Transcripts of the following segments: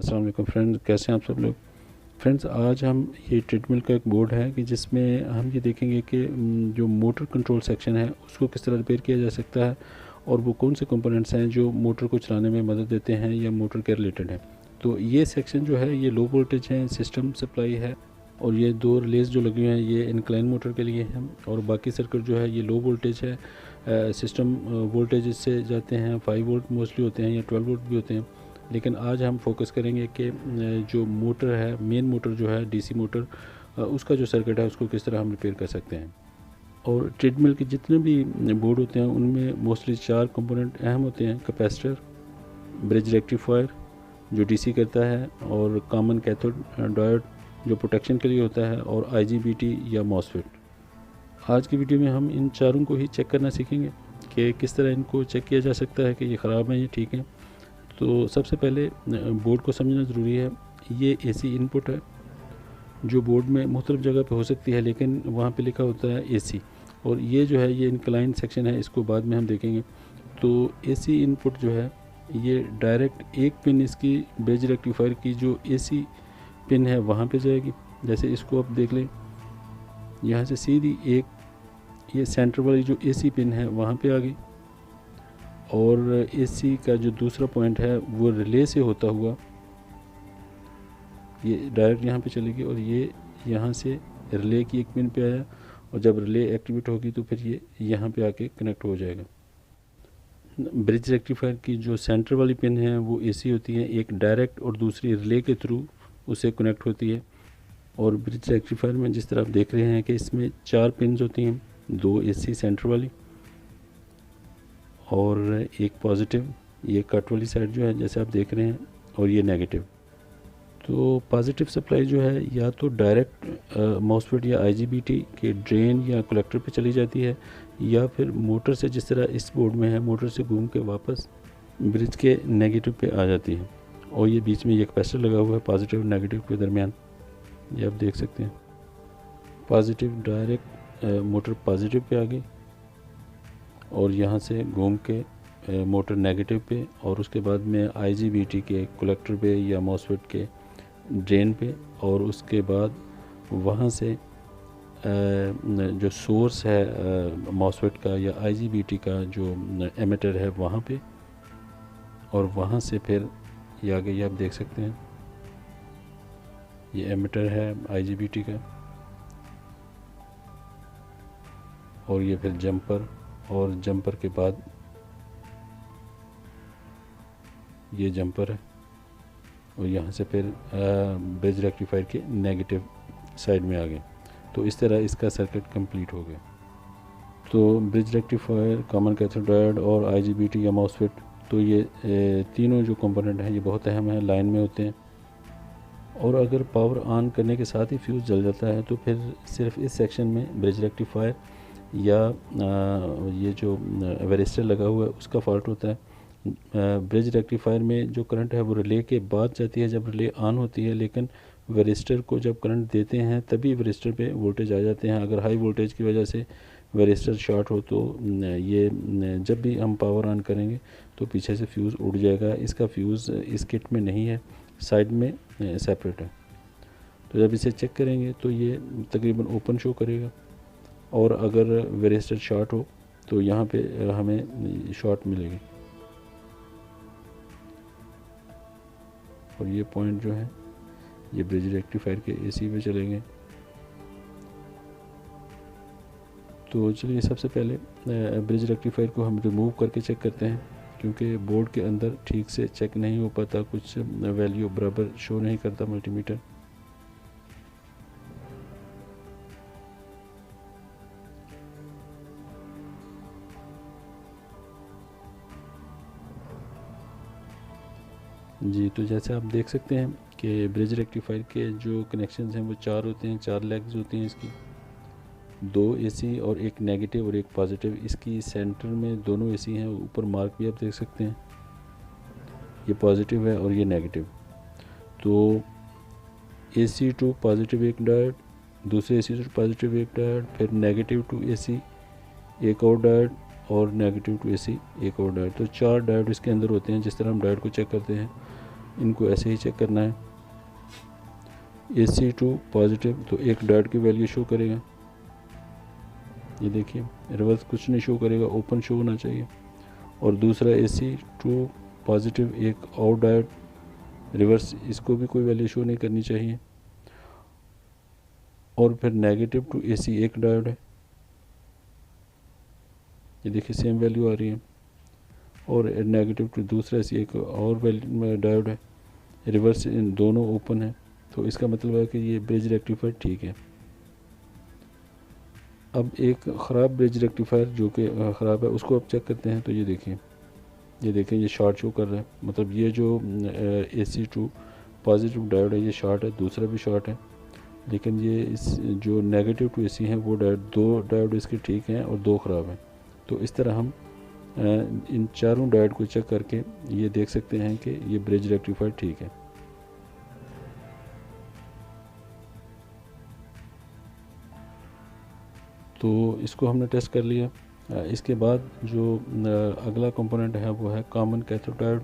अस्सलाम वालेकुम फ्रेंड्स, कैसे हैं आप सब लोग। फ्रेंड्स, आज हम ये ट्रेडमिल का एक बोर्ड है कि जिसमें हम ये देखेंगे कि जो मोटर कंट्रोल सेक्शन है उसको किस तरह रिपेयर किया जा सकता है और वो कौन से कंपोनेंट्स हैं जो मोटर को चलाने में मदद देते हैं या मोटर के रिलेटेड हैं। तो ये सेक्शन जो है ये लो वोल्टेज है, सिस्टम सप्लाई है और ये दो रिलेज जो लगे हुए हैं ये इंक्लाइन मोटर के लिए हैं और बाकी सर्किट जो है ये लो वोल्टेज है। सिस्टम वोल्टेज इससे जाते हैं 5 वोल्ट मोस्टली होते हैं या 12 वोल्ट भी होते हैं, लेकिन आज हम फोकस करेंगे कि जो मोटर है, मेन मोटर जो है डीसी मोटर, उसका जो सर्किट है उसको किस तरह हम रिपेयर कर सकते हैं। और ट्रेडमिल के जितने भी बोर्ड होते हैं उनमें मोस्टली 4 कंपोनेंट अहम होते हैं: कैपेसिटर, ब्रिज रेक्टिफायर जो डीसी करता है, और कॉमन कैथोड डायोड जो प्रोटेक्शन के लिए होता है, और आईजीबीटी या मॉसफेट। आज की वीडियो में हम इन चारों को ही चेक करना सीखेंगे कि किस तरह इनको चेक किया जा सकता है कि ये ख़राब है या ठीक है। तो सबसे पहले बोर्ड को समझना ज़रूरी है। ये एसी इनपुट है जो बोर्ड में मुख्तलिफ़ जगह पे हो सकती है, लेकिन वहाँ पे लिखा होता है एसी, और ये जो है ये इंक्लाइन सेक्शन है, इसको बाद में हम देखेंगे। तो एसी इनपुट जो है ये डायरेक्ट एक पिन इसकी ब्रिज रेक्टिफायर की जो एसी पिन है वहाँ पे जाएगी। जैसे इसको आप देख लें, यहाँ से सीधी एक ये सेंटर वाली जो एसी पिन है वहाँ पे आ गई, और एसी का जो दूसरा पॉइंट है वो रिले से होता हुआ ये डायरेक्ट यहाँ पे चलेगी, और ये यहाँ से रिले की एक पिन पे आया, और जब रिले एक्टिवेट होगी तो फिर ये यहाँ पे आके कनेक्ट हो जाएगा। ब्रिज रेक्टिफायर की जो सेंटर वाली पिन है वो एसी होती है, एक डायरेक्ट और दूसरी रिले के थ्रू उससे कनेक्ट होती है। और ब्रिज रेक्टिफायर में जिस तरह आप देख रहे हैं कि इसमें 4 पिन्स होती हैं, 2 एसी सेंटर वाली और एक पॉजिटिव, ये कट वाली साइड जो है जैसे आप देख रहे हैं, और ये नेगेटिव। तो पॉजिटिव सप्लाई जो है या तो डायरेक्ट मॉसफेट या आईजीबीटी के ड्रेन या कलेक्टर पे चली जाती है, या फिर मोटर से, जिस तरह इस बोर्ड में है, मोटर से घूम के वापस ब्रिज के नेगेटिव पे आ जाती है। और ये बीच में ये कैपेसिटर लगा हुआ है पॉजिटिव और नेगेटिव के दरमियान, ये आप देख सकते हैं। Positive direct motor positive pay आ गई और यहाँ से घूम के मोटर नेगेटिव पे, और उसके बाद में आईजीबीटी के कलेक्टर पे या मॉसफेट के ड्रेन पे, और उसके बाद वहाँ से जो सोर्स है मॉसफेट का या आईजीबीटी का जो एमिटर है वहाँ पे, और वहाँ से फिर ये आगे ये आप देख सकते हैं, ये एमिटर है आईजीबीटी का, और ये फिर जंपर, और जंपर के बाद ये जंपर है, और यहाँ से फिर ब्रिज रेक्टिफायर के नेगेटिव साइड में आ गए। तो इस तरह इसका सर्किट कंप्लीट हो गया। तो bridge rectifier, common cathode diode और आईजीबीटी या मॉसफेट, तो ये तीनों जो कंपोनेंट हैं ये बहुत अहम है, लाइन में होते हैं। और अगर पावर ऑन करने के साथ ही फ्यूज़ जल जाता है तो फिर सिर्फ इस सेक्शन में ब्रिज रेक्टिफायर या ये जो वेरिस्टर लगा हुआ है उसका फॉल्ट होता है। ब्रिज रेक्टिफायर में जो करंट है वो रिले के बाद जाती है जब रिले ऑन होती है, लेकिन वेरिस्टर को जब करंट देते हैं तभी वेरिस्टर पे वोल्टेज आ जाते हैं। अगर हाई वोल्टेज की वजह से वेरिस्टर शॉर्ट हो तो ये जब भी हम पावर ऑन करेंगे तो पीछे से फ्यूज़ उड़ जाएगा। इसका फ्यूज़ इस किट में नहीं है, साइड में सेपरेट है। तो जब इसे चेक करेंगे तो ये तकरीबन ओपन शो करेगा, और अगर वेरिस्टर शॉर्ट हो तो यहाँ पे हमें शॉर्ट मिलेगी। और ये पॉइंट जो है ये ब्रिज रेक्टिफायर के एसी पे चलेंगे। तो चलिए सबसे पहले ब्रिज रेक्टिफायर को हम रिमूव करके चेक करते हैं, क्योंकि बोर्ड के अंदर ठीक से चेक नहीं हो पाता, कुछ वैल्यू बराबर शो नहीं करता मल्टीमीटर। जी, तो जैसे आप देख सकते हैं कि ब्रिज रेक्टिफायर के जो कनेक्शंस हैं वो 4 होते हैं, 4 लेग्स होती हैं इसकी, 2 एसी और एक नेगेटिव और एक पॉजिटिव। इसकी सेंटर में दोनों एसी हैं, ऊपर मार्क भी आप देख सकते हैं, ये पॉजिटिव है और ये नेगेटिव। तो एसी टू पॉजिटिव एक डायोड, दूसरे एसी टू पॉजिटिव एक डायोड, फिर नेगेटिव टू एसी एक और डायोड, और नेगेटिव टू एसी एक और डायोड। तो 4 डायोड इसके अंदर होते हैं। जिस तरह हम डायोड को चेक करते हैं इनको ऐसे ही चेक करना है। AC2 पॉजिटिव, तो एक डायोड की वैल्यू शो करेगा। ये देखिए रिवर्स कुछ नहीं शो करेगा, ओपन शो होना चाहिए। और दूसरा AC2 पॉजिटिव, एक और डायोड रिवर्स, इसको भी कोई वैल्यू शो नहीं करनी चाहिए। और फिर नेगेटिव टू AC एक डायोड है, ये देखिए सेम वैल्यू आ रही है। और नेगेटिव टू दूसरा AC एक और वैल्यू डायोड है, रिवर्स इन दोनों ओपन है। तो इसका मतलब है कि ये ब्रिज रेक्टिफायर ठीक है। अब एक ख़राब ब्रिज रेक्टिफायर जो कि ख़राब है उसको अब चेक करते हैं। तो ये देखें ये शॉर्ट शो कर रहा है, मतलब ये जो AC2 पॉजिटिव डायोड है ये शॉर्ट है, दूसरा भी शॉर्ट है। लेकिन ये इस जो नेगेटिव टू AC हैं वो डायोड, दो डायोड इसके ठीक हैं और दो ख़राब हैं। तो इस तरह हम इन चारों डायोड को चेक करके ये देख सकते हैं कि ये ब्रिज रेक्टिफायर ठीक है। तो इसको हमने टेस्ट कर लिया। इसके बाद जो अगला कंपोनेंट है वो है कॉमन कैथोड डायोड।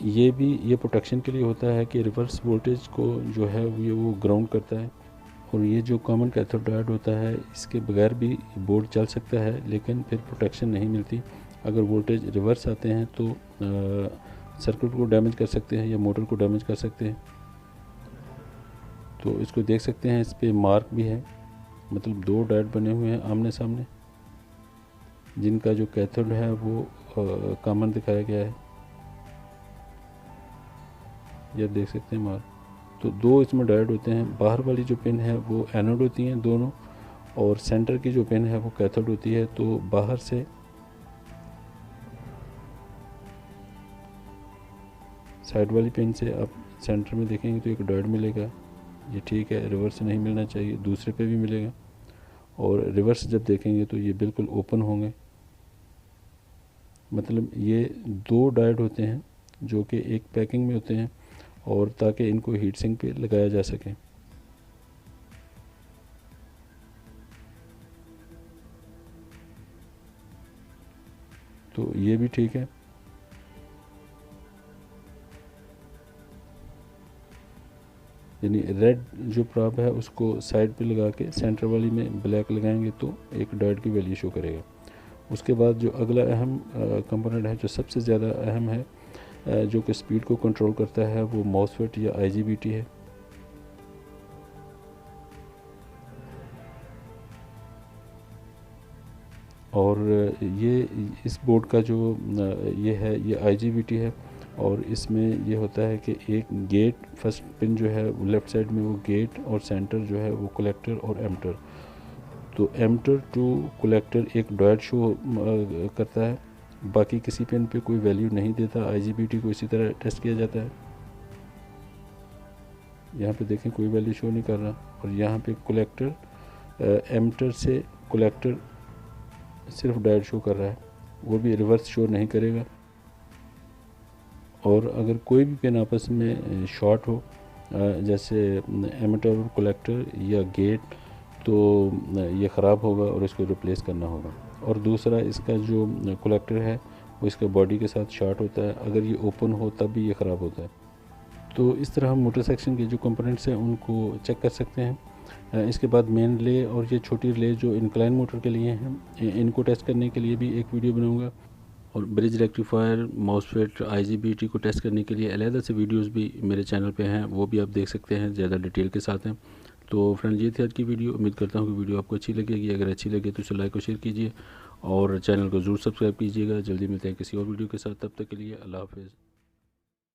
ये प्रोटेक्शन के लिए होता है कि रिवर्स वोल्टेज को जो है वो ग्राउंड करता है। और ये जो कॉमन कैथोड डायोड होता है इसके बगैर भी बोर्ड चल सकता है, लेकिन फिर प्रोटेक्शन नहीं मिलती। अगर वोल्टेज रिवर्स आते हैं तो सर्किट को डैमेज कर सकते हैं या मोटर को डैमेज कर सकते हैं। तो इसको देख सकते हैं, इस पर मार्क भी है, मतलब दो डायोड बने हुए हैं आमने सामने जिनका जो कैथोड है वो कॉमन दिखाया गया है। ये देख सकते हैं मार्क। तो दो इसमें डायोड होते हैं, बाहर वाली जो पिन है वो एनोड होती हैं दोनों, और सेंटर की जो पिन है वो कैथोड होती है। तो बाहर से साइड वाली पिन से आप सेंटर में देखेंगे तो एक डायोड मिलेगा, ये ठीक है, रिवर्स नहीं मिलना चाहिए, दूसरे पे भी मिलेगा। और रिवर्स जब देखेंगे तो ये बिल्कुल ओपन होंगे, मतलब ये दो डायोड होते हैं जो कि एक पैकिंग में होते हैं, और ताकि इनको हीट सिंक पे लगाया जा सके। तो ये भी ठीक है। यानी रेड जो प्रॉब है उसको साइड पे लगा के सेंटर वाली में ब्लैक लगाएंगे तो एक डायोड की वैल्यू शो करेगा। उसके बाद जो अगला अहम कंपोनेंट है, जो सबसे ज़्यादा अहम है, जो कि स्पीड को कंट्रोल करता है, वो मॉसफेट या IGBT है। और ये इस बोर्ड का जो ये IGBT है, और इसमें ये होता है कि एक गेट, फर्स्ट पिन जो है लेफ़्ट साइड में वो गेट, और सेंटर जो है वो कलेक्टर और एमिटर। तो एमिटर टू कलेक्टर एक डायोड शो करता है, बाकी किसी पिन पे कोई वैल्यू नहीं देता। IGBT को इसी तरह टेस्ट किया जाता है। यहाँ पे देखें कोई वैल्यू शो नहीं कर रहा, और यहाँ पे कलेक्टर, एमिटर से कलेक्टर सिर्फ डायोड शो कर रहा है, वो भी रिवर्स शो नहीं करेगा। और अगर कोई भी पिन आपस में शॉर्ट हो, जैसे एमिटर और कलेक्टर या गेट, तो ये ख़राब होगा और इसको रिप्लेस करना होगा। और दूसरा इसका जो कलेक्टर है वो इसके बॉडी के साथ शॉर्ट होता है, अगर ये ओपन हो तब भी ये ख़राब होता है। तो इस तरह हम मोटर सेक्शन के जो कंपोनेंट्स हैं उनको चेक कर सकते हैं। इसके बाद मेन रिले और ये छोटी रिले जो इंक्लाइन मोटर के लिए हैं, इनको टेस्ट करने के लिए भी एक वीडियो बनाऊंगा। और ब्रिज रेक्टिफायर, मॉसफेट, IGBT को टेस्ट करने के लिए अलग से वीडियोस भी मेरे चैनल पे हैं, वो भी आप देख सकते हैं, ज़्यादा डिटेल के साथ हैं। तो फ्रेंड्स ये थी आज की वीडियो। उम्मीद करता हूँ कि वीडियो आपको अच्छी लगेगी। अगर अच्छी लगे तो इसे लाइक और शेयर कीजिए, और चैनल को ज़रूर सब्सक्राइब कीजिएगा। जल्दी मिलते हैं किसी और वीडियो के साथ, तब तक के लिए अल्लाह हाफ़िज़।